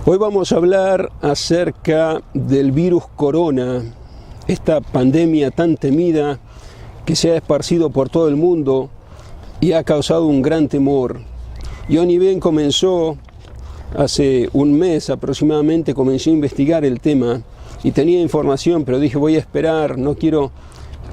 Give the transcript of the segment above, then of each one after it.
Hoy vamos a hablar acerca del virus corona, esta pandemia tan temida que se ha esparcido por todo el mundo y ha causado un gran temor. Yo ni bien comenzó, hace un mes aproximadamente, comencé a investigar el tema y tenía información, pero dije voy a esperar, no quiero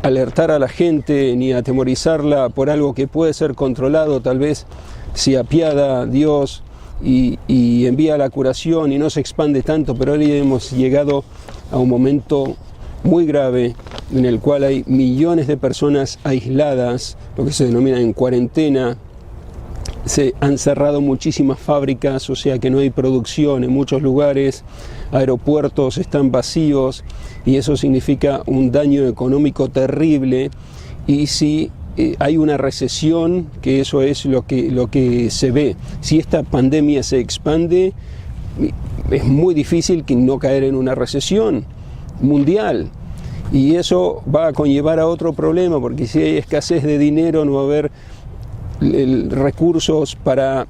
alertar a la gente ni atemorizarla por algo que puede ser controlado, tal vez si apiada Dios y envía la curación y no se expande tanto, pero ahora hemos llegado a un momento muy grave en el cual hay millones de personas aisladas, lo que se denomina en cuarentena. Se han cerrado muchísimas fábricas, o sea que no hay producción en muchos lugares, aeropuertos están vacíos y eso significa un daño económico terrible. Y si hay una recesión, que eso es lo que se ve, si esta pandemia se expande, es muy difícil que no caer en una recesión mundial. Y eso va a conllevar a otro problema, porque si hay escasez de dinero, no va a haber recursos para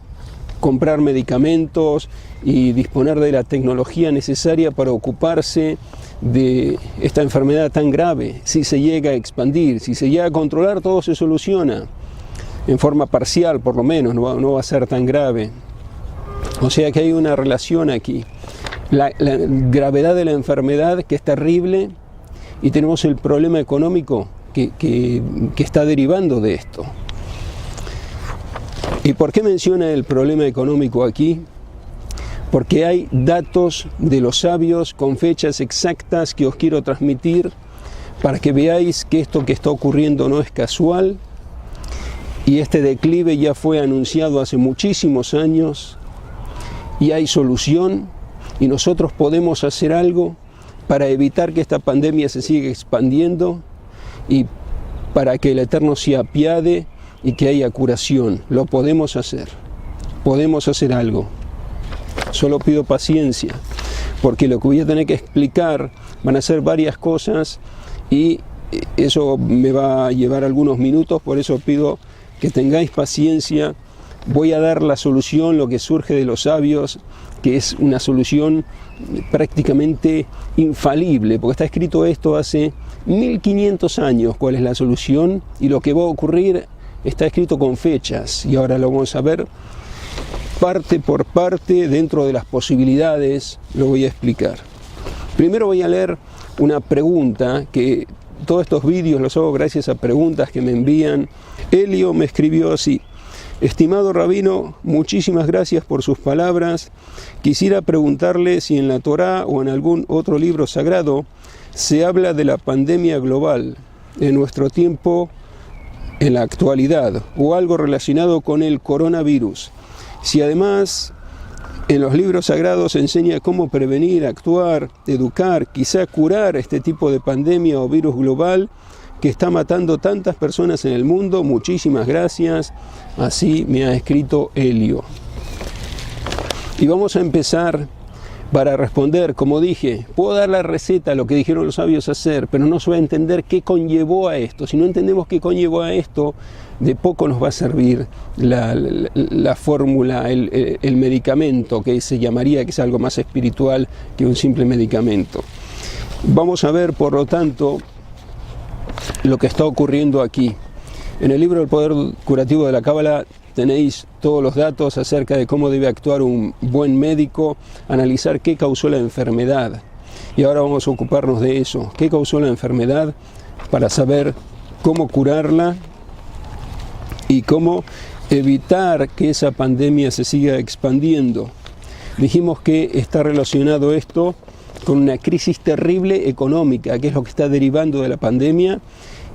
comprar medicamentos y disponer de la tecnología necesaria para ocuparse de esta enfermedad tan grave. Si se llega a expandir, si se llega a controlar, todo se soluciona en forma parcial, por lo menos, no va a ser tan grave. O sea que hay una relación aquí. La gravedad de la enfermedad, que es terrible, y tenemos el problema económico que está derivando de esto. ¿Y por qué menciona el problema económico aquí? Porque hay datos de los sabios con fechas exactas que os quiero transmitir para que veáis que esto que está ocurriendo no es casual, y este declive ya fue anunciado hace muchísimos años y hay solución, y nosotros podemos hacer algo para evitar que esta pandemia se siga expandiendo y para que el Eterno se apiade y que haya curación. Lo podemos hacer algo. Solo pido paciencia, porque lo que voy a tener que explicar van a ser varias cosas y eso me va a llevar algunos minutos, por eso pido que tengáis paciencia. Voy a dar la solución, lo que surge de los sabios, que es una solución prácticamente infalible, porque está escrito esto hace 1500 años, cuál es la solución, y lo que va a ocurrir está escrito con fechas, y ahora lo vamos a ver parte por parte. Dentro de las posibilidades lo voy a explicar. Primero voy a leer una pregunta, que todos estos vídeos los hago gracias a preguntas que me envían. Elio me escribió así: estimado rabino, muchísimas gracias por sus palabras. Quisiera preguntarle si en la Torá o en algún otro libro sagrado se habla de la pandemia global en nuestro tiempo, en la actualidad, o algo relacionado con el coronavirus. Si además en los libros sagrados se enseña cómo prevenir, actuar, educar, quizá curar este tipo de pandemia o virus global que está matando tantas personas en el mundo. Muchísimas gracias. Así me ha escrito Elio. Y vamos a empezar para responder. Como dije, puedo dar la receta, lo que dijeron los sabios hacer, pero no se va a entender qué conllevó a esto. Si no entendemos qué conllevó a esto, de poco nos va a servir la fórmula, el medicamento, que se llamaría, que es algo más espiritual que un simple medicamento. Vamos a ver, por lo tanto, lo que está ocurriendo aquí. En el libro del Poder Curativo de la Cábala tenéis todos los datos acerca de cómo debe actuar un buen médico, analizar qué causó la enfermedad. Y ahora vamos a ocuparnos de eso. ¿Qué causó la enfermedad? Para saber cómo curarla y cómo evitar que esa pandemia se siga expandiendo. Dijimos que está relacionado esto con una crisis terrible económica, que es lo que está derivando de la pandemia.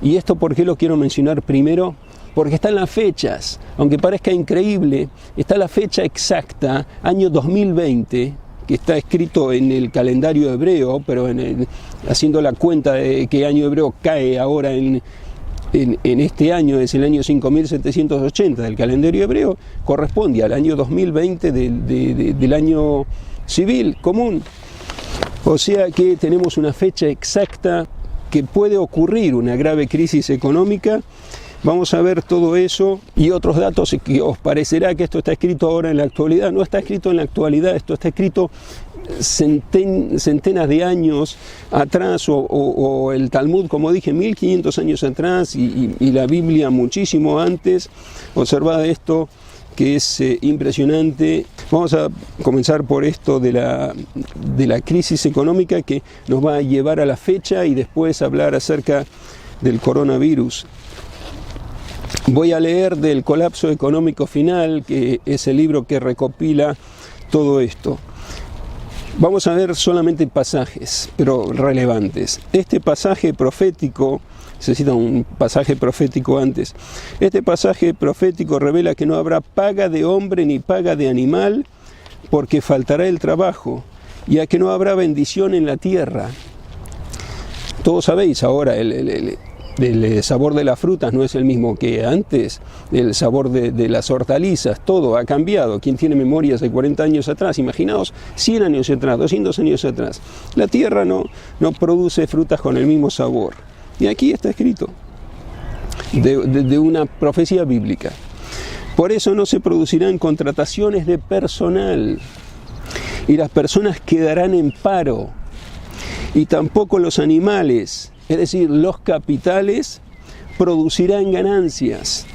¿Y esto por qué lo quiero mencionar primero? Porque están las fechas, aunque parezca increíble, está la fecha exacta, año 2020, que está escrito en el calendario hebreo, pero haciendo la cuenta de qué año hebreo cae ahora en este año, es el año 5780 del calendario hebreo, corresponde al año 2020 del año civil común. O sea que tenemos una fecha exacta que puede ocurrir una grave crisis económica Vamos a ver todo eso y otros datos que os parecerá que esto está escrito ahora en la actualidad. No está escrito en la actualidad, esto está escrito centenas de años atrás, o el Talmud, como dije, 1500 años atrás, y la Biblia muchísimo antes. Observad esto, que es impresionante. Vamos a comenzar por esto de la crisis económica que nos va a llevar a la fecha y después hablar acerca del coronavirus. Voy a leer del Colapso Económico Final, que es el libro que recopila todo esto. Vamos a ver solamente pasajes, pero relevantes. Este pasaje profético, necesita un pasaje profético antes. Este pasaje profético revela que no habrá paga de hombre ni paga de animal, porque faltará el trabajo, ya que no habrá bendición en la tierra. Todos sabéis ahora, el sabor de las frutas no es el mismo que antes, el sabor de las hortalizas, todo ha cambiado. Quien tiene memorias de 40 años atrás, imaginaos 100 años atrás, 200 años atrás, la tierra no produce frutas con el mismo sabor. Y aquí está escrito, de una profecía bíblica. Por eso no se producirán contrataciones de personal, y las personas quedarán en paro, y tampoco los animales, es decir, los capitales, producirán ganancias,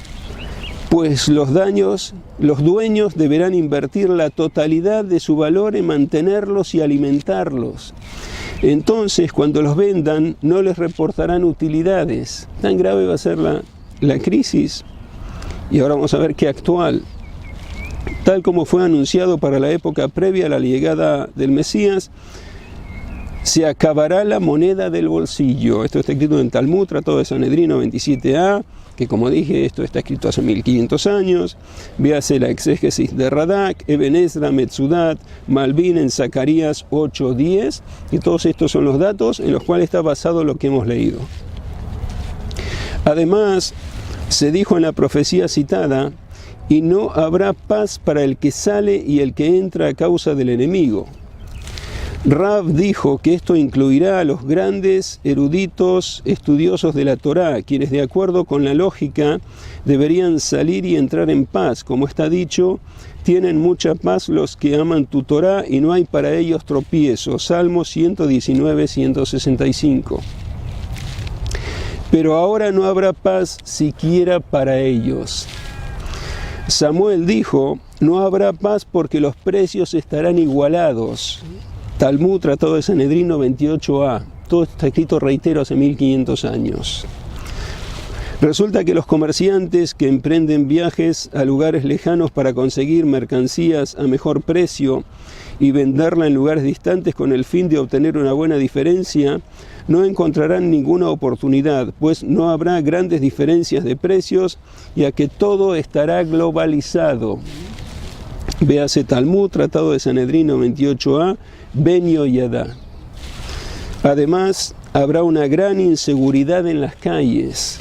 pues los dueños deberán invertir la totalidad de su valor en mantenerlos y alimentarlos. Entonces, cuando los vendan, no les reportarán utilidades. Tan grave va a ser la crisis. Y ahora vamos a ver qué actual. Tal como fue anunciado para la época previa a la llegada del Mesías, se acabará la moneda del bolsillo. Esto está escrito en Talmud, Tratado de Sanedrino 27a, que como dije, esto está escrito hace 1500 años. Véase la exégesis de Radak, Eben Ezra, Metzudat, Malvin en Zacarías 8:10, y todos estos son los datos en los cuales está basado lo que hemos leído. Además, se dijo en la profecía citada, y no habrá paz para el que sale y el que entra a causa del enemigo. Rav dijo que esto incluirá a los grandes eruditos estudiosos de la Torá, quienes de acuerdo con la lógica deberían salir y entrar en paz. Como está dicho, tienen mucha paz los que aman tu Torá y no hay para ellos tropiezo. Salmo 119, 165. Pero ahora no habrá paz siquiera para ellos. Samuel dijo, no habrá paz porque los precios estarán igualados. Talmud, Tratado de Sanedrino 28a. Todo está escrito, reitero, hace 1500 años. Resulta que los comerciantes que emprenden viajes a lugares lejanos para conseguir mercancías a mejor precio y venderla en lugares distantes con el fin de obtener una buena diferencia, no encontrarán ninguna oportunidad, pues no habrá grandes diferencias de precios, ya que todo estará globalizado. Véase Talmud, Tratado de Sanedrino 28a, Ben Yoyada. Además, habrá una gran inseguridad en las calles,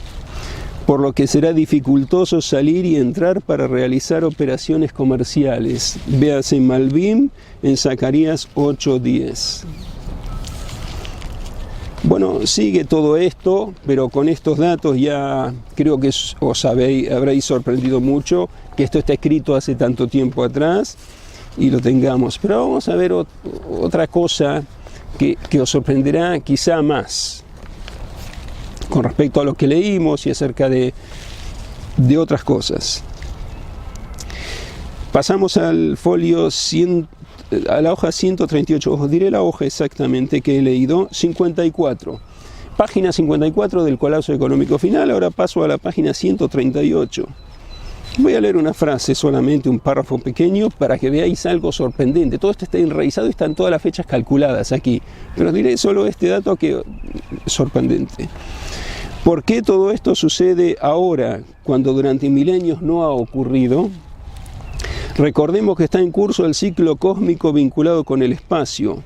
por lo que será dificultoso salir y entrar para realizar operaciones comerciales. Véase Malvin en Zacarías 8:10. Bueno, sigue todo esto, pero con estos datos ya creo que os habréis sorprendido mucho que esto está escrito hace tanto tiempo atrás y lo tengamos. Pero vamos a ver otra cosa que os sorprenderá quizá más con respecto a lo que leímos y acerca de otras cosas. Pasamos al folio 100, a la hoja 138, os diré la hoja exactamente que he leído, 54. Página 54 del Colapso Económico Final, ahora paso a la página 138. Voy a leer una frase solamente, un párrafo pequeño, para que veáis algo sorprendente. Todo esto está enraizado y están todas las fechas calculadas aquí, pero os diré solo este dato que es sorprendente. ¿Por qué todo esto sucede ahora, cuando durante milenios no ha ocurrido? Recordemos que está en curso el ciclo cósmico vinculado con el espacio.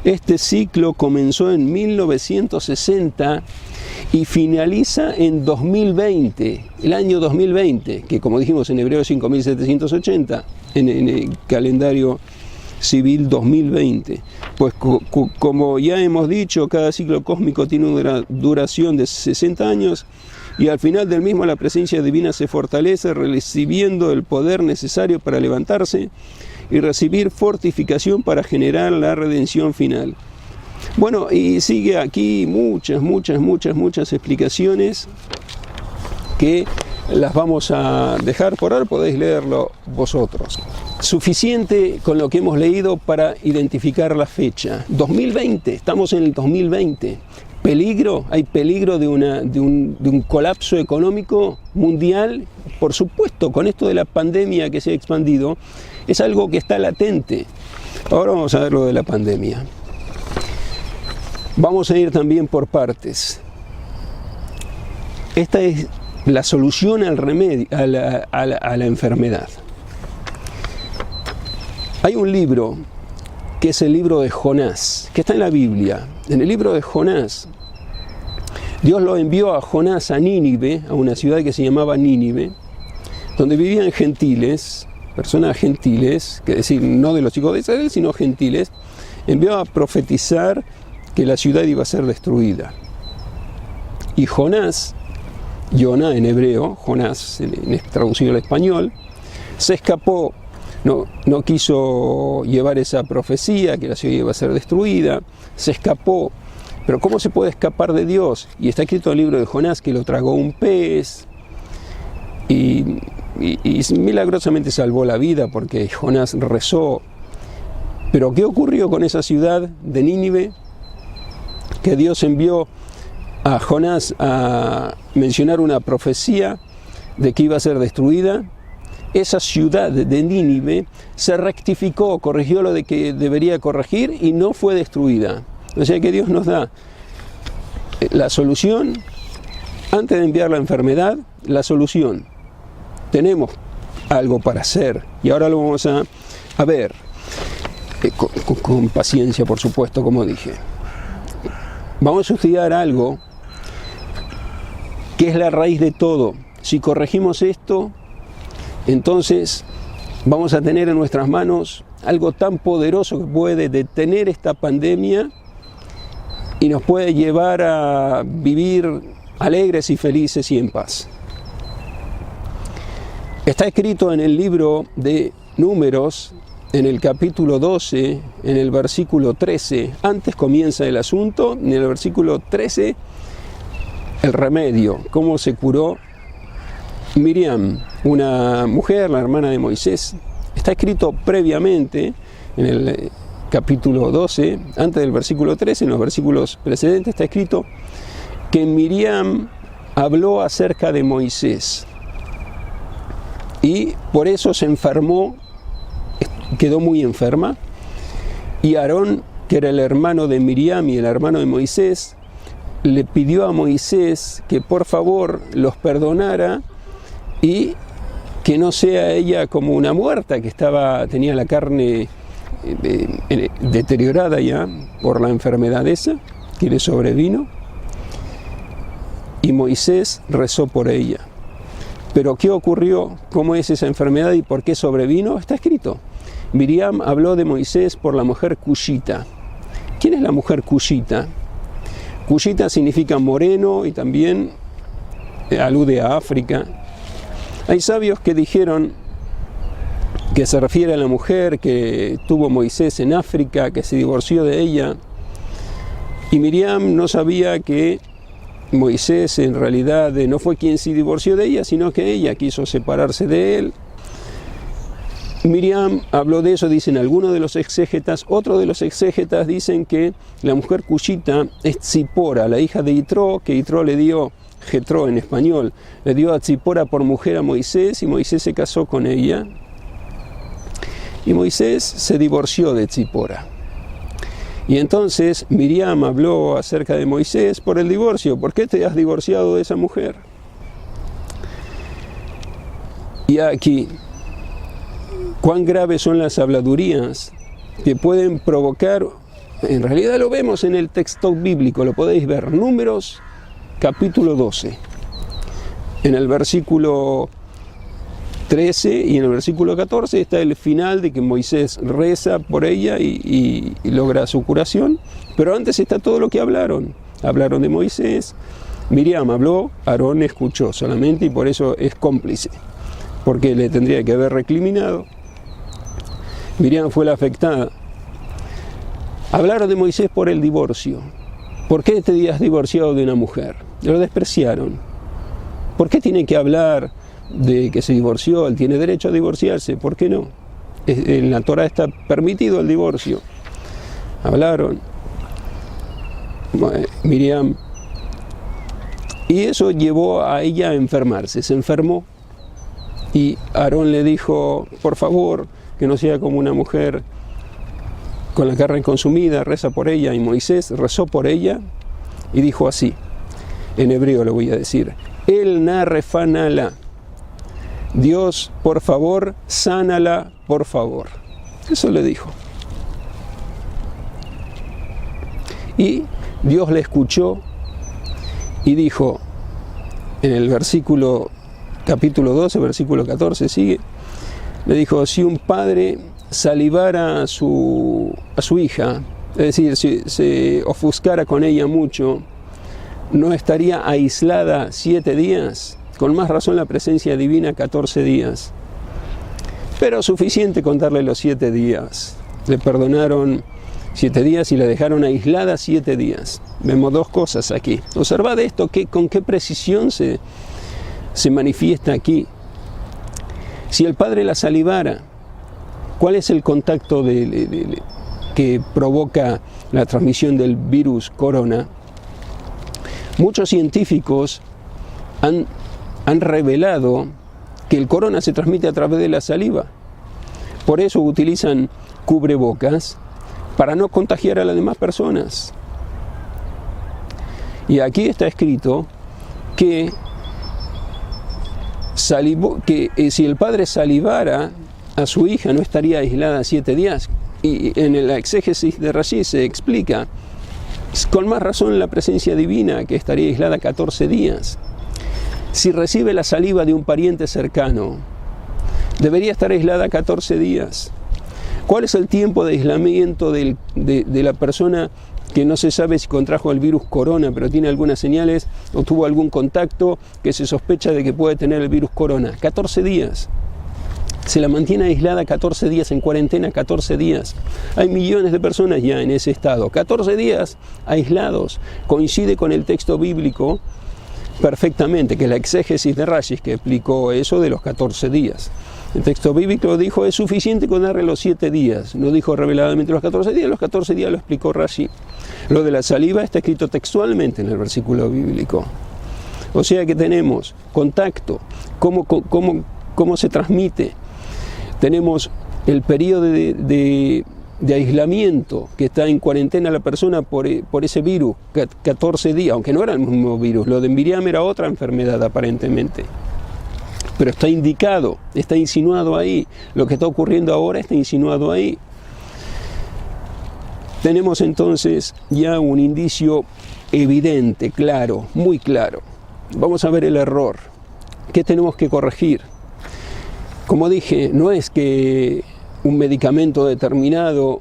Este ciclo comenzó en 1960 y finaliza en 2020, el año 2020, que como dijimos en hebreo es 5780, en el calendario civil 2020. Pues como ya hemos dicho, cada ciclo cósmico tiene una duración de 60 años y al final del mismo la presencia divina se fortalece, recibiendo el poder necesario para levantarse y recibir fortificación para generar la redención final. Bueno, y sigue aquí muchas explicaciones que las vamos a dejar por ahora, podéis leerlo vosotros. Suficiente con lo que hemos leído para identificar la fecha. 2020, estamos en el 2020. ¿Peligro? ¿Hay peligro de un colapso económico mundial? Por supuesto, con esto de la pandemia que se ha expandido, es algo que está latente. Ahora vamos a ver lo de la pandemia. Vamos a ir también por partes. Esta es la solución al remedio, a la enfermedad. Hay un libro que es el libro de Jonás, que está en la Biblia. En el libro de Jonás, Dios lo envió a Jonás a Nínive, a una ciudad que se llamaba Nínive, donde vivían gentiles, personas gentiles, que decir, no de los hijos de Israel, sino gentiles. Envió a profetizar que la ciudad iba a ser destruida. Y Jonás, Yonah en hebreo, Jonás traducido al español, se escapó, no quiso llevar esa profecía, que la ciudad iba a ser destruida, se escapó. Pero ¿cómo se puede escapar de Dios? Y está escrito en el libro de Jonás que lo tragó un pez y milagrosamente salvó la vida porque Jonás rezó. Pero ¿qué ocurrió con esa ciudad de Nínive? Que Dios envió a Jonás a mencionar una profecía de que iba a ser destruida. Esa ciudad de Nínive se rectificó, corrigió lo de que debería corregir y no fue destruida. O sea que Dios nos da la solución, antes de enviar la enfermedad, la solución. Tenemos algo para hacer y ahora lo vamos a ver, con paciencia, por supuesto, como dije. Vamos a estudiar algo que es la raíz de todo. Si corregimos esto, entonces vamos a tener en nuestras manos algo tan poderoso que puede detener esta pandemia y nos puede llevar a vivir alegres y felices y en paz. Está escrito en el libro de Números, en el capítulo 12, en el versículo 13. Antes comienza el asunto, en el versículo 13, el remedio, cómo se curó Miriam, una mujer, la hermana de Moisés. Está escrito previamente en el capítulo 12, antes del versículo 13, en los versículos precedentes está escrito que Miriam habló acerca de Moisés y por eso se enfermó, quedó muy enferma, y Aarón, que era el hermano de Miriam y el hermano de Moisés, le pidió a Moisés que por favor los perdonara y que no sea ella como una muerta que tenía la carne deteriorada ya por la enfermedad esa que le sobrevino, y Moisés rezó por ella. Pero ¿qué ocurrió? ¿Cómo es esa enfermedad y por qué sobrevino? Está escrito. Miriam habló de Moisés por la mujer cushita. ¿Quién es la mujer cushita? Cushita significa moreno y también alude a África. Hay sabios que dijeron que se refiere a la mujer que tuvo Moisés en África, que se divorció de ella. Y Miriam no sabía que Moisés en realidad no fue quien se divorció de ella, sino que ella quiso separarse de él. Miriam habló de eso, dicen algunos de los exégetas. Otros de los exégetas dicen que la mujer cushita es Tzipora, la hija de Yitro, que Yitro le dio, Jetro en español, le dio a Tzipora por mujer a Moisés y Moisés se casó con ella. Y Moisés se divorció de Tzipora. Y entonces Miriam habló acerca de Moisés por el divorcio. ¿Por qué te has divorciado de esa mujer? Y aquí, cuán graves son las habladurías que pueden provocar, en realidad lo vemos en el texto bíblico, lo podéis ver, Números capítulo 12, en el versículo 13 y en el versículo 14 está el final de que Moisés reza por ella y logra su curación, pero antes está todo lo que hablaron de Moisés, Miriam habló, Aarón escuchó solamente y por eso es cómplice, porque le tendría que haber recriminado. Miriam fue la afectada. Hablaron de Moisés por el divorcio. ¿Por qué te has divorciado de una mujer? Lo despreciaron. ¿Por qué tiene que hablar de que se divorció? Él tiene derecho a divorciarse. ¿Por qué no? En la Torá está permitido el divorcio. Hablaron. Miriam. Y eso llevó a ella a enfermarse. Se enfermó. Y Aarón le dijo, por favor, que no sea como una mujer con la carne consumida, reza por ella. Y Moisés rezó por ella y dijo así, en hebreo lo voy a decir, El na refanala, Dios, por favor, sánala, por favor. Eso le dijo. Y Dios le escuchó y dijo, en el capítulo 12, versículo 14, sigue, le dijo, si un padre salivara a su hija, es decir, si se ofuscara con ella mucho, ¿no estaría aislada 7 días? Con más razón la presencia divina 14 días. Pero suficiente contarle los 7 días. Le perdonaron 7 días y la dejaron aislada 7 días. Vemos 2 cosas aquí. Observad esto, con qué precisión se manifiesta aquí. Si el padre la salivara, ¿cuál es el contacto que provoca la transmisión del virus corona? Muchos científicos han revelado que el corona se transmite a través de la saliva. Por eso utilizan cubrebocas para no contagiar a las demás personas. Y aquí está escrito que si el padre salivara a su hija no estaría aislada 7 días. Y en la exégesis de Rashi se explica, con más razón la presencia divina, que estaría aislada 14 días. Si recibe la saliva de un pariente cercano, debería estar aislada 14 días. ¿Cuál es el tiempo de aislamiento de la persona que no se sabe si contrajo el virus corona, pero tiene algunas señales o tuvo algún contacto que se sospecha de que puede tener el virus corona? 14 días. Se la mantiene aislada 14 días, en cuarentena 14 días. Hay millones de personas ya en ese estado. 14 días aislados. Coincide con el texto bíblico perfectamente, que es la exégesis de Rashi que explicó eso de los 14 días. El texto bíblico dijo, es suficiente con darle los 7 días. No dijo reveladamente los 14 días lo explicó Rashi. Lo de la saliva está escrito textualmente en el versículo bíblico. O sea que tenemos contacto, cómo se transmite. Tenemos el periodo de aislamiento, que está en cuarentena la persona por ese virus, 14 días, aunque no era el mismo virus. Lo de Miriam era otra enfermedad aparentemente. Pero está indicado, está insinuado ahí. Lo que está ocurriendo ahora está insinuado ahí. Tenemos entonces ya un indicio evidente, claro, muy claro. Vamos a ver el error. ¿Qué tenemos que corregir? Como dije, no es que un medicamento determinado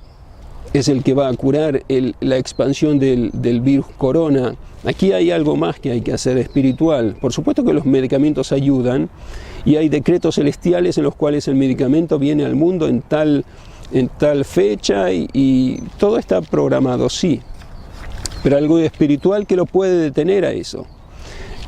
es el que va a curar la expansión del virus corona. Aquí hay algo más que hay que hacer espiritual. Por supuesto que los medicamentos ayudan y hay decretos celestiales en los cuales el medicamento viene al mundo en tal fecha y todo está programado, sí. Pero algo espiritual que lo puede detener a eso.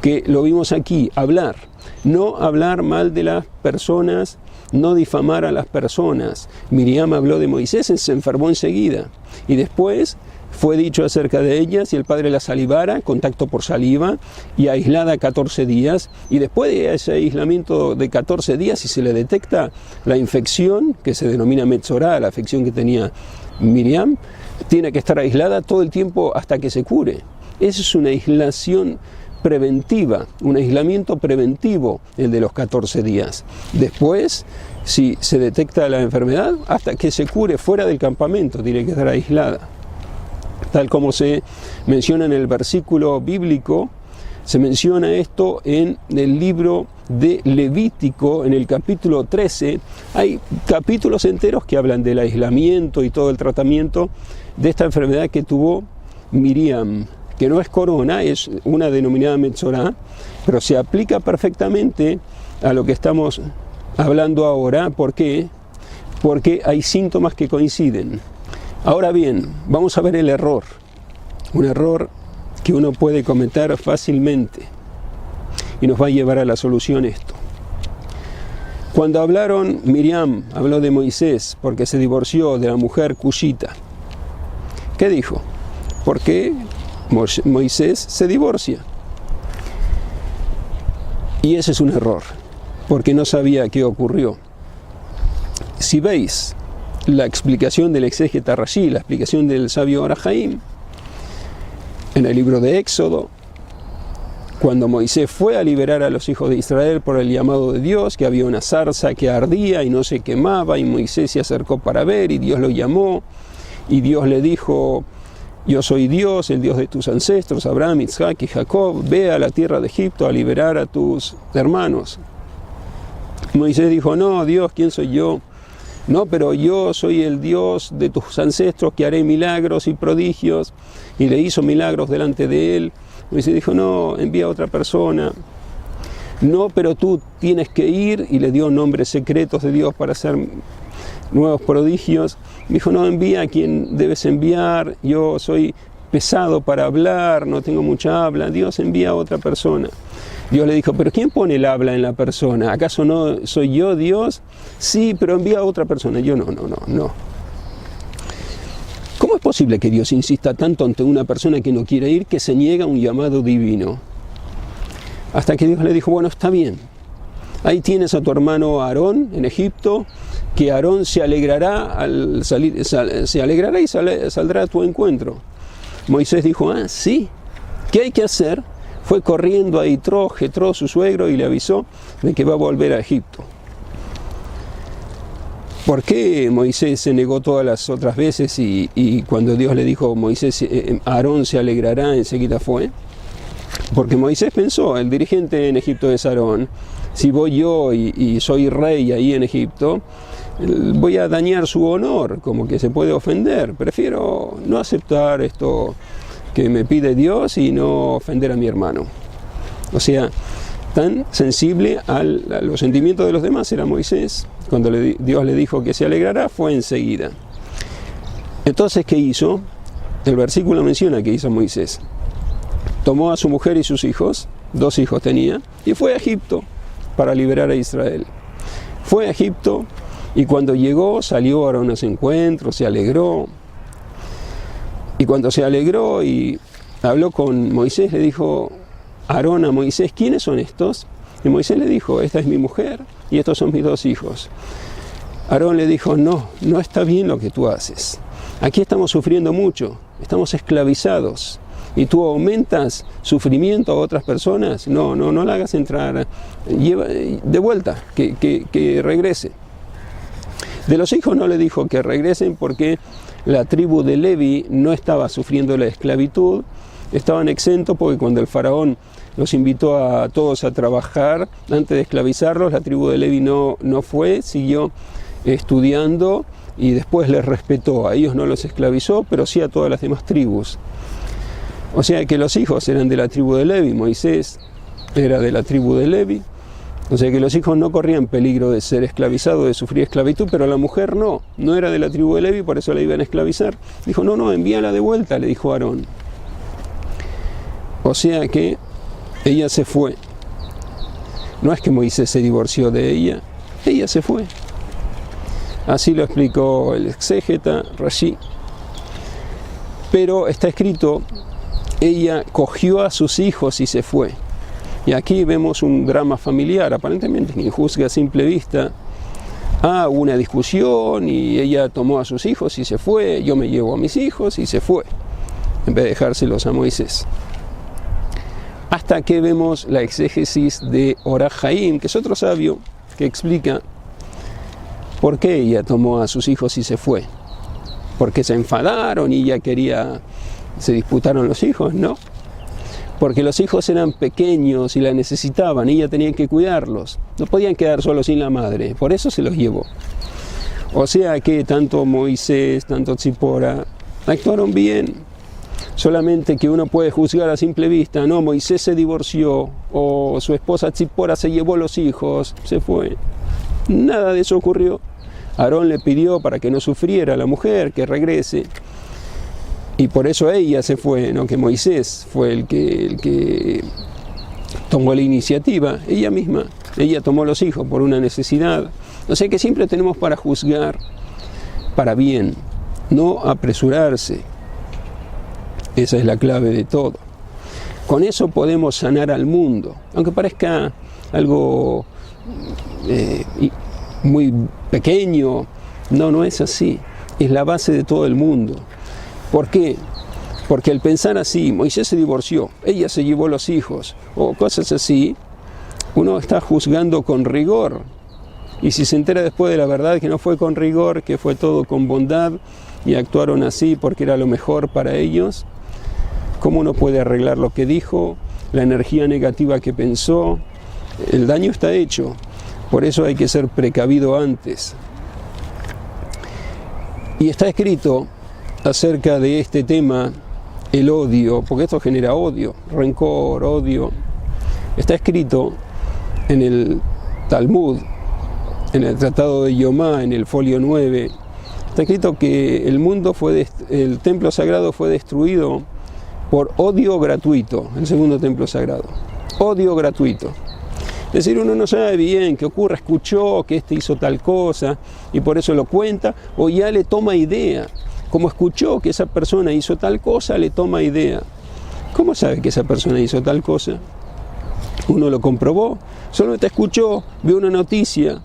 Que lo vimos aquí, hablar. No hablar mal de las personas, no difamar a las personas. Miriam habló de Moisés, se enfermó enseguida. Y después fue dicho acerca de ella, si el padre la salivara, contacto por saliva, y aislada 14 días. Y después de ese aislamiento de 14 días, si se le detecta la infección, que se denomina Metzorá, la afección que tenía Miriam, tiene que estar aislada todo el tiempo hasta que se cure. Esa es una aislación preventiva, un aislamiento preventivo, el de los 14 días. Después, si se detecta la enfermedad, hasta que se cure fuera del campamento, tiene que estar aislada. Tal como se menciona en el versículo bíblico, se menciona esto en el libro de Levítico, en el capítulo 13. Hay capítulos enteros que hablan del aislamiento y todo el tratamiento de esta enfermedad que tuvo Miriam, que no es corona, es una denominada Metzorá, pero se aplica perfectamente a lo que estamos hablando ahora. ¿Por qué? Porque hay síntomas que coinciden. Ahora bien, vamos a ver el error. Un error que uno puede cometer fácilmente y nos va a llevar a la solución esto. Cuando Miriam habló de Moisés porque se divorció de la mujer cushita, ¿qué dijo? ¿Por qué Moisés se divorcia? Y ese es un error, porque no sabía qué ocurrió. Si veis la explicación del exégeta Rashi, la explicación del sabio Or HaHaim, en el libro de Éxodo, cuando Moisés fue a liberar a los hijos de Israel por el llamado de Dios, que había una zarza que ardía y no se quemaba, y Moisés se acercó para ver, y Dios lo llamó, y Dios le dijo: yo soy Dios, el Dios de tus ancestros, Abraham, Isaac y Jacob, ve a la tierra de Egipto a liberar a tus hermanos. Moisés dijo: no, Dios, ¿quién soy yo? No, pero yo soy el Dios de tus ancestros que haré milagros y prodigios, y le hizo milagros delante de él. Moisés dijo: no, envía a otra persona. No, pero tú tienes que ir, y le dio nombres secretos de Dios para hacer nuevos prodigios. Dijo: no, envía a quien debes enviar, yo soy pesado para hablar, no tengo mucha habla. Dios, envía a otra persona. Dios le dijo: pero ¿quién pone el habla en la persona? ¿Acaso no soy yo Dios? Sí, pero envía a otra persona. Yo no. ¿Cómo es posible que Dios insista tanto ante una persona que no quiere ir, que se niega a un llamado divino? Hasta que Dios le dijo: bueno, está bien. Ahí tienes a tu hermano Aarón en Egipto, que Aarón se alegrará al salir, se alegrará y saldrá a tu encuentro. Moisés dijo: ah, sí, ¿qué hay que hacer? Fue corriendo a Yitro, su suegro, y le avisó de que va a volver a Egipto. ¿Por qué Moisés se negó todas las otras veces y cuando Dios le dijo: Moisés, Aarón se alegrará, enseguida fue? Porque Moisés pensó: el dirigente en Egipto es Aarón, si voy yo y soy rey ahí en Egipto, voy a dañar su honor, como que se puede ofender. Prefiero no aceptar esto que me pide Dios y no ofender a mi hermano. O sea, tan sensible a los sentimientos de los demás era Moisés. Cuando Dios le dijo que se alegrará, fue enseguida. Entonces, ¿qué hizo? El versículo menciona que hizo Moisés. Tomó a su mujer y sus hijos, 2 hijos tenía, y fue a Egipto para liberar a Israel. Fue a Egipto, y cuando llegó, salió a unos encuentros, se alegró. Y cuando se alegró y habló con Moisés, le dijo Aarón a Moisés: ¿quiénes son estos? Y Moisés le dijo: esta es mi mujer y estos son mis 2 hijos. Aarón le dijo: no está bien lo que tú haces. Aquí estamos sufriendo mucho, estamos esclavizados, y tú aumentas sufrimiento a otras personas. No la hagas entrar, lleva de vuelta, que regrese. De los hijos no le dijo que regresen, porque la tribu de Levi no estaba sufriendo la esclavitud, estaban exentos, porque cuando el faraón los invitó a todos a trabajar antes de esclavizarlos, la tribu de Levi no fue, siguió estudiando y después les respetó. A ellos no los esclavizó, pero sí a todas las demás tribus. O sea que los hijos eran de la tribu de Levi, Moisés era de la tribu de Levi. O sea que los hijos no corrían peligro de ser esclavizados, de sufrir esclavitud, pero la mujer no era de la tribu de Levi, por eso la iban a esclavizar. Dijo: no, envíala de vuelta, le dijo Aarón. O sea que ella se fue. No es que Moisés se divorció de ella se fue. Así lo explicó el exégeta Rashi. Pero está escrito: ella cogió a sus hijos y se fue. Y aquí vemos un drama familiar, aparentemente quien juzga a simple vista. Hubo una discusión y ella tomó a sus hijos y se fue. Yo me llevo a mis hijos y se fue, en vez de dejárselos a Moisés. Hasta que vemos la exégesis de Or HaHaim, que es otro sabio que explica por qué ella tomó a sus hijos y se fue. Porque se enfadaron y ella se disputaron los hijos, no. Porque los hijos eran pequeños y la necesitaban, y ella tenía que cuidarlos. No podían quedar solos sin la madre, por eso se los llevó. O sea que tanto Moisés, tanto Tzipora actuaron bien. solamente que uno puede juzgar a simple vista, no, Moisés se divorció, o su esposa Tzipora se llevó los hijos, se fue. Nada de eso ocurrió. Aarón le pidió para que no sufriera a la mujer, que regrese. Y por eso ella se fue, no que Moisés fue el que tomó la iniciativa, ella misma. Ella tomó los hijos por una necesidad. O sea que siempre tenemos para juzgar para bien, no apresurarse. Esa es la clave de todo. Con eso podemos sanar al mundo, aunque parezca algo muy pequeño. No es así. Es la base de todo el mundo. ¿Por qué? Porque al pensar así, Moisés se divorció, ella se llevó los hijos, o cosas así, uno está juzgando con rigor. Y si se entera después de la verdad que no fue con rigor, que fue todo con bondad, y actuaron así porque era lo mejor para ellos, ¿cómo uno puede arreglar lo que dijo, la energía negativa que pensó? El daño está hecho. Por eso hay que ser precavido antes. Y está escrito acerca de este tema, el odio, porque esto genera odio, rencor, odio. Está escrito en el Talmud, en el Tratado de Yomá, en el folio 9, está escrito que el templo sagrado fue destruido por odio gratuito, el segundo templo sagrado. Odio gratuito. Es decir, uno no sabe bien qué ocurre, escuchó que este hizo tal cosa y por eso lo cuenta, o ya le toma idea. Como escuchó que esa persona hizo tal cosa, le toma idea. ¿Cómo sabe que esa persona hizo tal cosa? Uno lo comprobó, solamente escuchó, vio una noticia,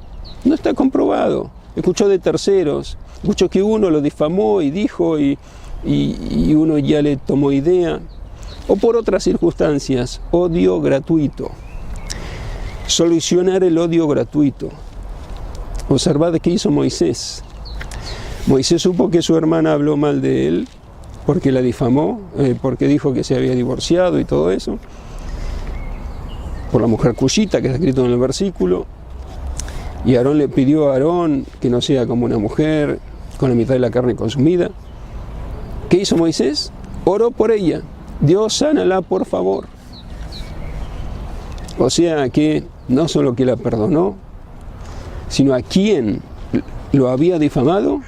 no está comprobado. Escuchó de terceros, escuchó que uno lo difamó y dijo y uno ya le tomó idea. O por otras circunstancias, odio gratuito. Solucionar el odio gratuito. Observad qué hizo Moisés. Moisés supo que su hermana habló mal de él, porque la difamó, porque dijo que se había divorciado y todo eso, por la mujer cushita que está escrito en el versículo. Y Aarón le pidió a Aarón que no sea como una mujer con la mitad de la carne consumida. ¿Qué hizo Moisés? Oró por ella. Dios, sánala, por favor. O sea que no solo que la perdonó, sino a quien lo había difamado,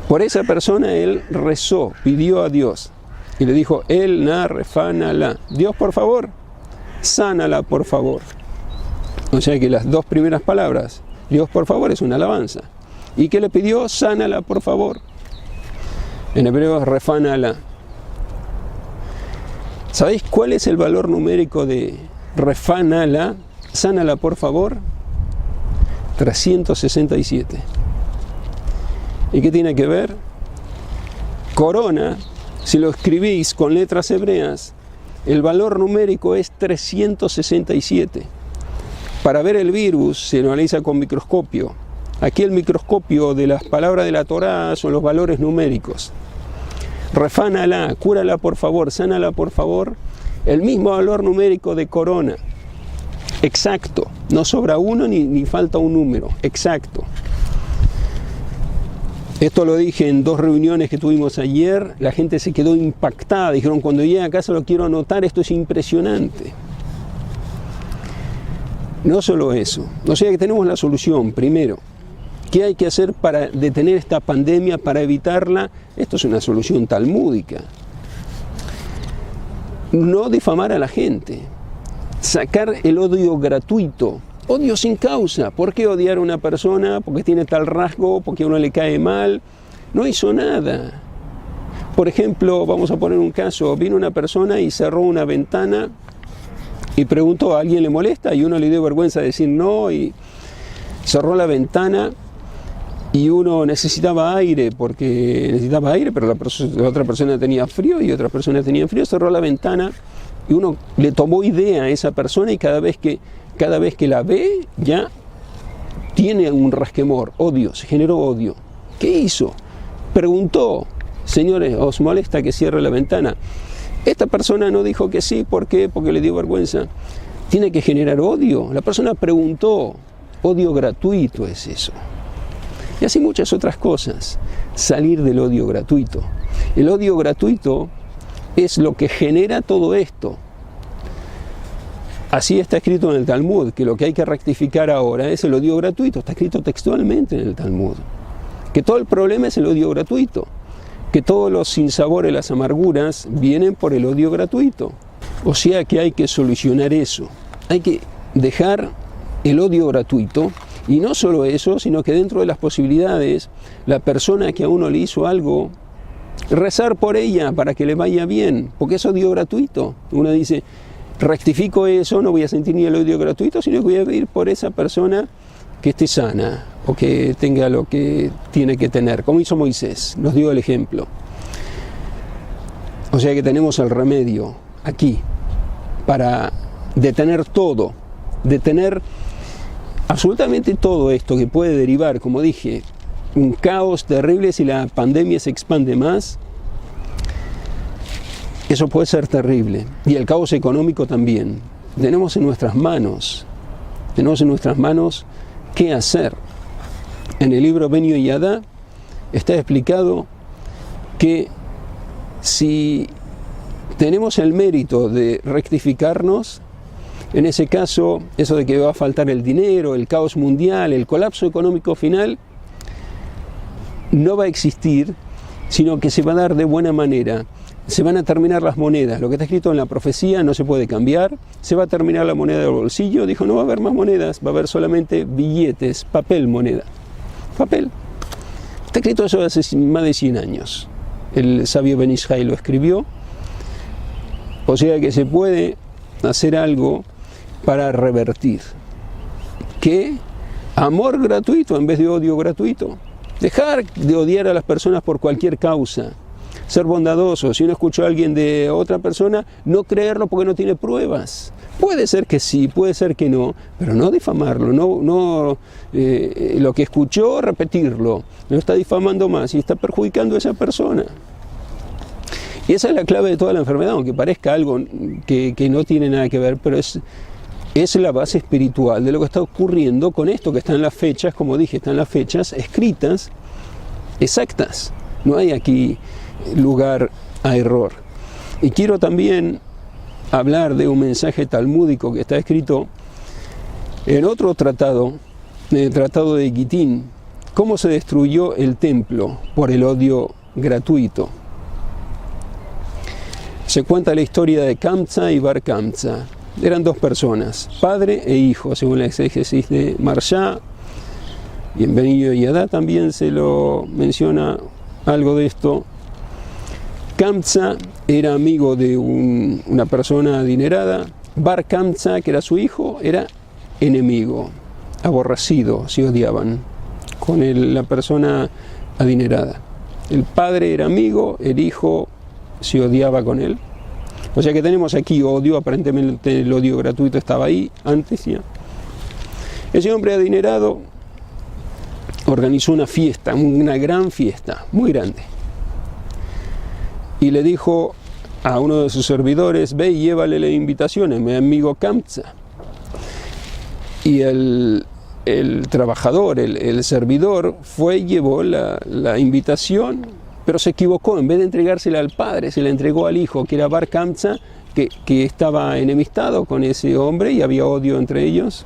por esa persona él rezó, pidió a Dios y le dijo, el na refánala, Dios por favor, sánala por favor. O sea que las dos primeras palabras, Dios por favor, es una alabanza. ¿Y qué le pidió? Sánala por favor. En hebreo es refánala. ¿Sabéis cuál es el valor numérico de refánala? Sánala por favor. 367. ¿Y qué tiene que ver? Corona, si lo escribís con letras hebreas, el valor numérico es 367. Para ver el virus se lo analiza con microscopio. Aquí el microscopio de las palabras de la Torá son los valores numéricos. Refánala, cúrala por favor, sánala por favor. El mismo valor numérico de corona. Exacto. No sobra uno ni falta un número. Exacto. Esto lo dije en 2 reuniones que tuvimos ayer. La gente se quedó impactada. Dijeron, cuando llegue a casa lo quiero anotar. Esto es impresionante. No solo eso. O sea que tenemos la solución. Primero, ¿qué hay que hacer para detener esta pandemia, para evitarla? Esto es una solución talmúdica. No difamar a la gente. Sacar el odio gratuito. Odio sin causa. ¿Por qué odiar a una persona? Porque tiene tal rasgo, porque a uno le cae mal. No hizo nada. Por ejemplo, vamos a poner un caso. Vino una persona y cerró una ventana y preguntó, ¿a alguien le molesta? Y uno le dio vergüenza decir no y cerró la ventana. Y uno necesitaba aire, pero la otra persona tenía frío y otra persona tenía frío, cerró la ventana y uno le tomó idea a esa persona y cada vez que la ve ya tiene un resquemor, odio, se generó odio. ¿Qué hizo? Preguntó, señores, ¿os molesta que cierre la ventana? Esta persona no dijo que sí, ¿por qué? Porque le dio vergüenza. Tiene que generar odio. La persona preguntó, odio gratuito es eso. Y así muchas otras cosas. Salir del odio gratuito. El odio gratuito es lo que genera todo esto. Así está escrito en el Talmud, que lo que hay que rectificar ahora es el odio gratuito. Está escrito textualmente en el Talmud. Que todo el problema es el odio gratuito. Que todos los sinsabores, las amarguras, vienen por el odio gratuito. O sea que hay que solucionar eso. Hay que dejar el odio gratuito. Y no solo eso, sino que dentro de las posibilidades, la persona que a uno le hizo algo, rezar por ella para que le vaya bien. Porque es odio gratuito. Uno dice, rectifico eso, no voy a sentir ni el odio gratuito, sino que voy a pedir por esa persona que esté sana o que tenga lo que tiene que tener, como hizo Moisés, nos dio el ejemplo. O sea que tenemos el remedio aquí para detener todo, detener absolutamente todo esto que puede derivar, como dije, un caos terrible si la pandemia se expande más. Eso puede ser terrible. Y el caos económico también. Tenemos en nuestras manos qué hacer. En el libro Ben Yehoyada está explicado que si tenemos el mérito de rectificarnos, en ese caso, eso de que va a faltar el dinero, el caos mundial, el colapso económico final, no va a existir, sino que se va a dar de buena manera. Se van a terminar las monedas, lo que está escrito en la profecía no se puede cambiar, se va a terminar la moneda del bolsillo, dijo no va a haber más monedas, va a haber solamente billetes, papel moneda, papel. Está escrito eso hace más de 100 años, el sabio Ben Ishai lo escribió, o sea que se puede hacer algo para revertir. ¿Qué? Amor gratuito en vez de odio gratuito, dejar de odiar a las personas por cualquier causa. Ser bondadoso, si uno escuchó a alguien de otra persona, no creerlo porque no tiene pruebas. Puede ser que sí, puede ser que no, pero no difamarlo, no lo que escuchó, repetirlo. Lo está difamando más y está perjudicando a esa persona. Y esa es la clave de toda la enfermedad, aunque parezca algo que no tiene nada que ver, pero es la base espiritual de lo que está ocurriendo con esto, que están las fechas, como dije, están las fechas escritas, exactas. No hay aquí lugar a error. Y quiero también hablar de un mensaje talmúdico que está escrito en otro tratado, en el tratado de Gitín, cómo se destruyó el templo por el odio gratuito. Se cuenta la historia de Kamtza y Bar Kamtza. Eran dos personas, padre e hijo, según la exégesis de Marsha, y en Ben Yehoyada también se lo menciona algo de esto. Kamtza era amigo de una persona adinerada. Bar Kamtza, que era su hijo, era enemigo, aborrecido, se odiaban con la persona adinerada. El padre era amigo, el hijo se odiaba con él. O sea que tenemos aquí odio, aparentemente el odio gratuito estaba ahí antes ya. Ese hombre adinerado organizó una fiesta, una gran fiesta, muy grande. Y le dijo a uno de sus servidores, ve y llévale la invitación a mi amigo Kamtza. Y el trabajador, el servidor, fue y llevó la invitación, pero se equivocó. En vez de entregársela al padre, se la entregó al hijo, que era Bar Kamtza, que estaba enemistado con ese hombre y había odio entre ellos.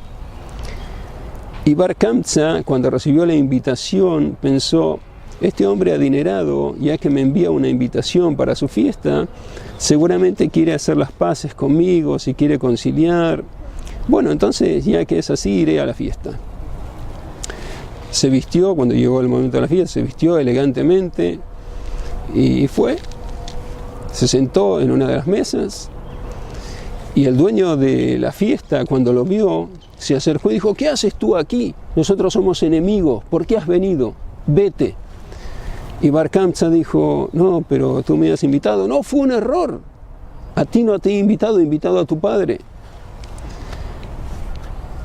Y Bar Kamtza, cuando recibió la invitación, pensó, este hombre adinerado, ya que me envía una invitación para su fiesta, seguramente quiere hacer las paces conmigo, si quiere conciliar. Bueno, entonces, ya que es así, iré a la fiesta. Se vistió, cuando llegó el momento de la fiesta, se vistió elegantemente y fue. Se sentó en una de las mesas y el dueño de la fiesta, cuando lo vio, se acercó y dijo, ¿qué haces tú aquí? Nosotros somos enemigos, ¿por qué has venido? Vete. Y Bar Kamtza dijo, no, pero tú me has invitado. No, fue un error. A ti no te he invitado, he invitado a tu padre.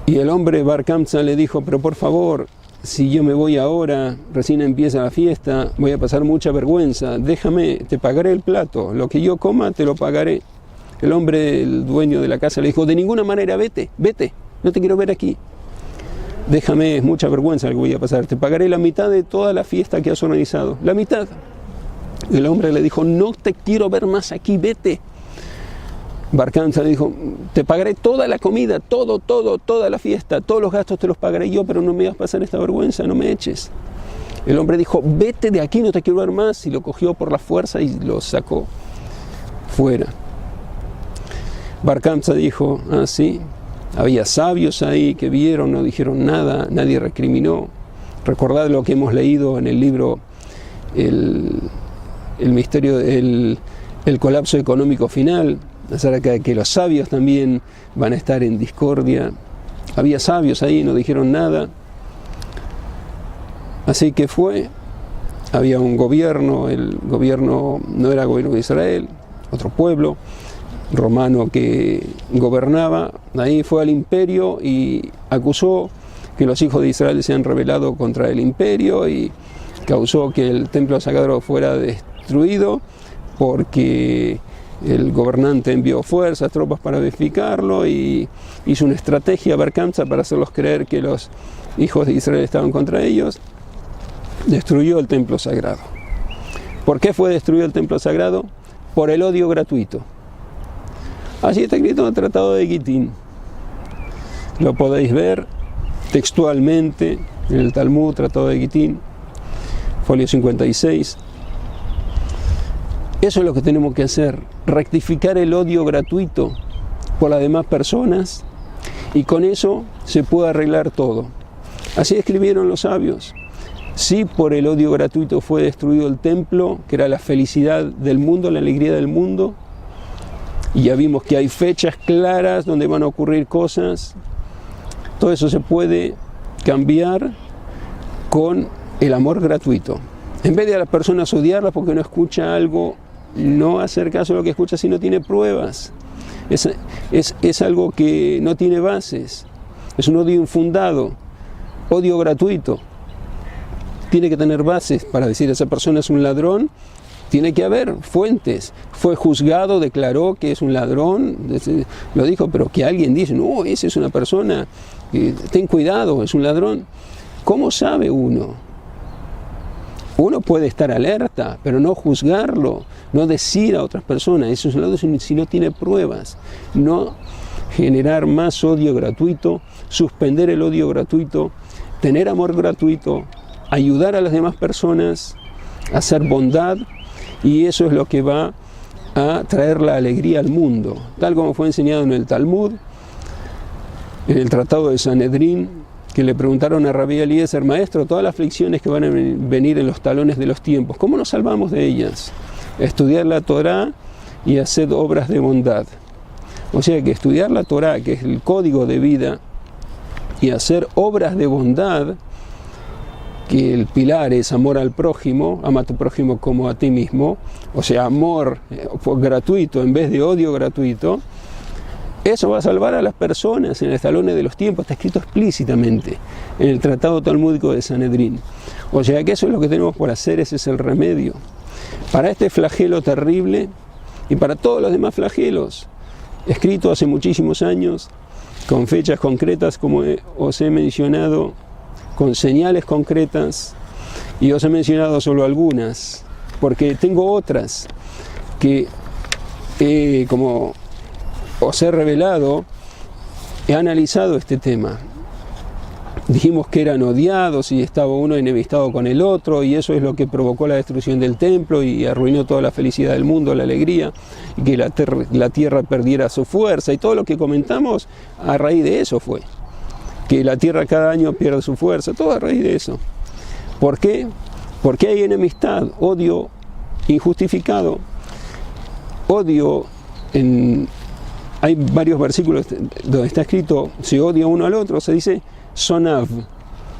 Y el hombre Bar Kamtza le dijo, pero por favor, si yo me voy ahora, recién empieza la fiesta, voy a pasar mucha vergüenza, déjame, te pagaré el plato, lo que yo coma te lo pagaré. El hombre, el dueño de la casa, le dijo, de ninguna manera, vete, no te quiero ver aquí. Déjame, es mucha vergüenza lo que voy a pasar, te pagaré la mitad de toda la fiesta que has organizado, la mitad. El hombre le dijo, no te quiero ver más aquí, vete. Bar Kamsa le dijo, te pagaré toda la comida, toda la fiesta, todos los gastos te los pagaré yo, pero no me hagas pasar esta vergüenza, no me eches. El hombre dijo, vete de aquí, no te quiero ver más, y lo cogió por la fuerza y lo sacó fuera. Bar Kamsa dijo, sí, había sabios ahí que vieron, no dijeron nada, nadie recriminó. Recordad lo que hemos leído en el libro, el misterio, el colapso económico final, acerca de que los sabios también van a estar en discordia. Había sabios ahí, no dijeron nada. Así que había un gobierno, el gobierno no era el gobierno de Israel, otro pueblo romano que gobernaba. Ahí fue al imperio y acusó que los hijos de Israel se han rebelado contra el imperio y causó que el templo sagrado fuera destruido porque el gobernante envió fuerzas, tropas para verificarlo y hizo una estrategia Bar Kamsa para hacerlos creer que los hijos de Israel estaban contra ellos. Destruyó el templo sagrado. ¿Por qué fue destruido el templo sagrado? Por el odio gratuito. Así está escrito en el Tratado de Gitín. Lo podéis ver textualmente en el Talmud, Tratado de Gitín, folio 56. Eso es lo que tenemos que hacer, rectificar el odio gratuito por las demás personas, y con eso se puede arreglar todo. Así escribieron los sabios. Si por el odio gratuito fue destruido el templo, que era la felicidad del mundo, la alegría del mundo, y ya vimos que hay fechas claras donde van a ocurrir cosas, todo eso se puede cambiar con el amor gratuito. En vez de a las personas odiarlas porque no escucha algo, no hacer caso a lo que escucha si no tiene pruebas. Es algo que no tiene bases, es un odio infundado, odio gratuito. Tiene que tener bases para decir esa persona es un ladrón. Tiene que haber fuentes. Fue juzgado, declaró que es un ladrón, lo dijo, pero que alguien dice, no, esa es una persona, ten cuidado, es un ladrón. ¿Cómo sabe uno? Uno puede estar alerta, pero no juzgarlo, no decir a otras personas, eso es un ladrón si no tiene pruebas. No generar más odio gratuito, suspender el odio gratuito, tener amor gratuito, ayudar a las demás personas, hacer bondad, y eso es lo que va a traer la alegría al mundo, tal como fue enseñado en el Talmud, en el Tratado de Sanedrín, que le preguntaron a Rabbi Eliezer, maestro, todas las aflicciones que van a venir en los talones de los tiempos, ¿cómo nos salvamos de ellas? Estudiar la Torá y hacer obras de bondad. O sea que estudiar la Torá, que es el código de vida, y hacer obras de bondad, que el pilar es amor al prójimo, ama a tu prójimo como a ti mismo, o sea, amor gratuito en vez de odio gratuito, eso va a salvar a las personas en el talones de los tiempos, está escrito explícitamente en el Tratado Talmúdico de Sanedrín. O sea que eso es lo que tenemos por hacer, ese es el remedio. Para este flagelo terrible y para todos los demás flagelos, escrito hace muchísimos años, con fechas concretas como os he mencionado, con señales concretas, y os he mencionado solo algunas, porque tengo otras que, como os he revelado, he analizado este tema. Dijimos que eran odiados y estaba uno enemistado con el otro, y eso es lo que provocó la destrucción del templo y arruinó toda la felicidad del mundo, la alegría, y que la tierra perdiera su fuerza, y todo lo que comentamos a raíz de eso fue. Que la tierra cada año pierde su fuerza, todo a raíz de eso. ¿Por qué? Porque hay enemistad, odio injustificado, odio. Hay varios versículos donde está escrito, se odia uno al otro, se dice sonav,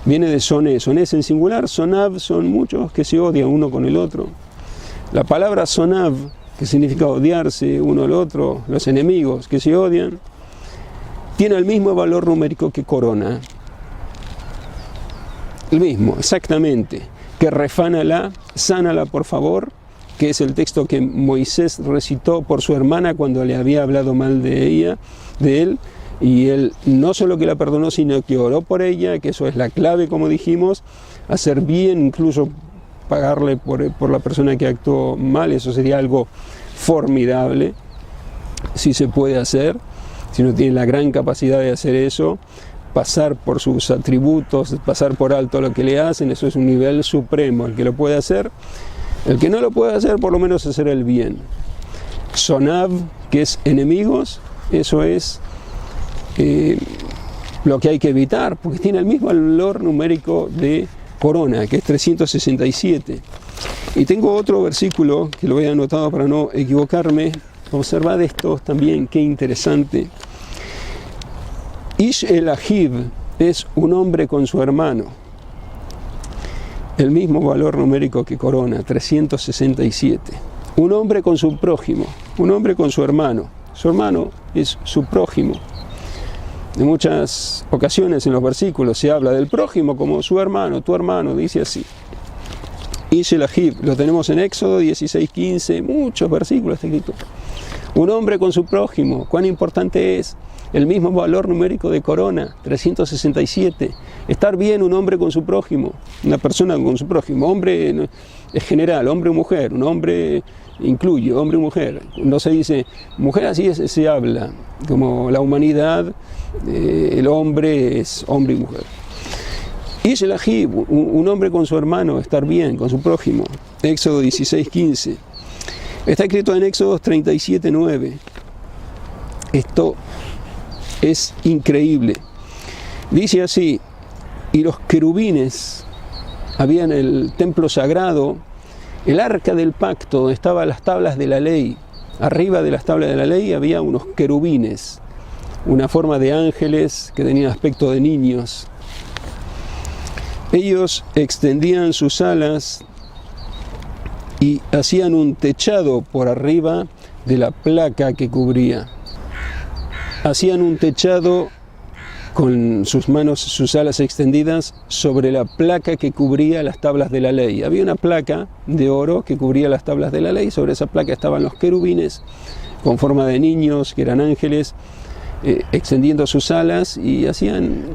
viene de soné, soné es en singular, sonav son muchos que se odian uno con el otro. La palabra sonav, que significa odiarse uno al otro, los enemigos que se odian, tiene el mismo valor numérico que corona. El mismo, exactamente. Que refánala, sánala por favor, que es el texto que Moisés recitó por su hermana cuando le había hablado mal de él, y él no solo que la perdonó, sino que oró por ella, que eso es la clave, como dijimos, hacer bien incluso pagarle por la persona que actuó mal. Eso sería algo formidable, si se puede hacer, si uno tiene la gran capacidad de hacer eso, pasar por sus atributos, pasar por alto lo que le hacen. Eso es un nivel supremo, el que lo puede hacer. El que no lo puede hacer, por lo menos hacer el bien. Sonav, que es enemigos, eso es lo que hay que evitar, porque tiene el mismo valor numérico de corona, que es 367. Y tengo otro versículo que lo he anotado para no equivocarme. Observad esto también, qué interesante. Ish el Ahiv es un hombre con su hermano. El mismo valor numérico que corona, 367. Un hombre con su prójimo, un hombre con su hermano. Su hermano es su prójimo. En muchas ocasiones en los versículos se habla del prójimo como su hermano, tu hermano, dice así. Ish el Ahiv, lo tenemos en Éxodo 16:15, muchos versículos está escrito. Un hombre con su prójimo, ¿cuán importante es? El mismo valor numérico de corona, 367. Estar bien un hombre con su prójimo, una persona con su prójimo. Hombre es general, hombre o mujer. Un hombre incluye hombre y mujer. No se dice mujer, así se habla. Como la humanidad, el hombre es hombre y mujer. Y es el Ahiv, un hombre con su hermano, estar bien, con su prójimo. Éxodo 16:15. Está escrito en Éxodo 37:9. Esto es increíble. Dice así: y los querubines, había en el templo sagrado el arca del pacto, donde estaban las tablas de la ley. Arriba de las tablas de la ley había unos querubines, una forma de ángeles que tenían aspecto de niños. Ellos extendían sus alas y hacían un techado por arriba de la placa que cubría. Hacían un techado con sus manos, sus alas extendidas sobre la placa que cubría las tablas de la ley. Había una placa de oro que cubría las tablas de la ley. Sobre esa placa estaban los querubines con forma de niños, que eran ángeles, extendiendo sus alas, y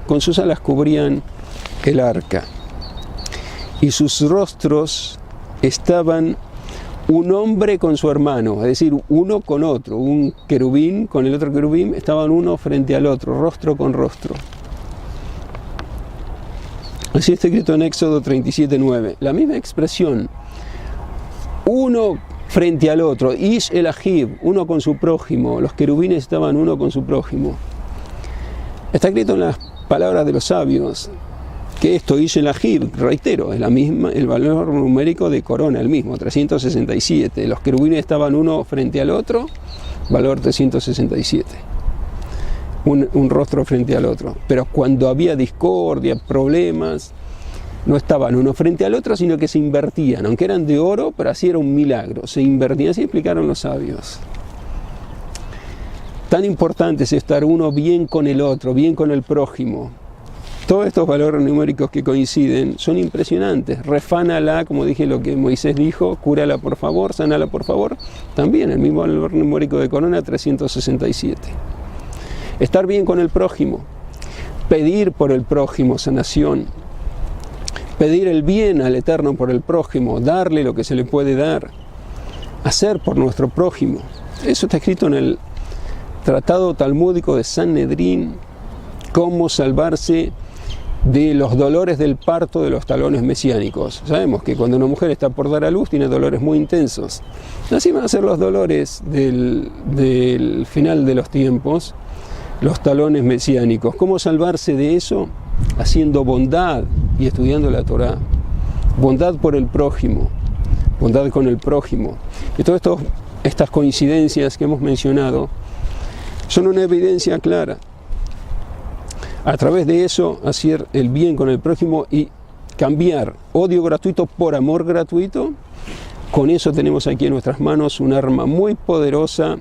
con sus alas cubrían el arca. Y sus rostros estaban un hombre con su hermano, es decir, uno con otro, un querubín con el otro querubín, estaban uno frente al otro, rostro con rostro. Así está escrito en Éxodo 37:9. La misma expresión, uno frente al otro, Ish el Ahiv, uno con su prójimo, los querubines estaban uno con su prójimo. Está escrito en las palabras de los sabios que esto, Ish el Ahiv, reitero, es la misma, el valor numérico de corona, el mismo, 367. Los querubines estaban uno frente al otro, valor 367. Un rostro frente al otro. Pero cuando había discordia, problemas, no estaban uno frente al otro, sino que se invertían. Aunque eran de oro, pero así era un milagro. Se invertían, así explicaron los sabios. Tan importante es estar uno bien con el otro, bien con el prójimo. Todos estos valores numéricos que coinciden son impresionantes. Refánala, como dije lo que Moisés dijo, cúrala por favor, sanala por favor. También el mismo valor numérico de corona, 367. Estar bien con el prójimo, pedir por el prójimo sanación, pedir el bien al Eterno por el prójimo, darle lo que se le puede dar, hacer por nuestro prójimo. Eso está escrito en el Tratado Talmúdico de Sanedrín, cómo salvarse de los dolores del parto de los talones mesiánicos. Sabemos que cuando una mujer está por dar a luz tiene dolores muy intensos. Así van a ser los dolores del final de los tiempos, los talones mesiánicos. ¿Cómo salvarse de eso? Haciendo bondad y estudiando la Torá. Bondad por el prójimo, bondad con el prójimo. Y todas estas coincidencias que hemos mencionado son una evidencia clara. A través de eso, hacer el bien con el prójimo y cambiar odio gratuito por amor gratuito, con eso tenemos aquí en nuestras manos un arma muy poderosa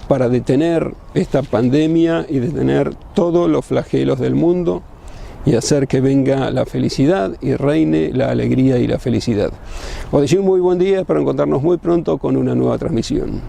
para detener esta pandemia y detener todos los flagelos del mundo y hacer que venga la felicidad y reine la alegría y la felicidad. Os deseo un muy buen día, para encontrarnos muy pronto con una nueva transmisión.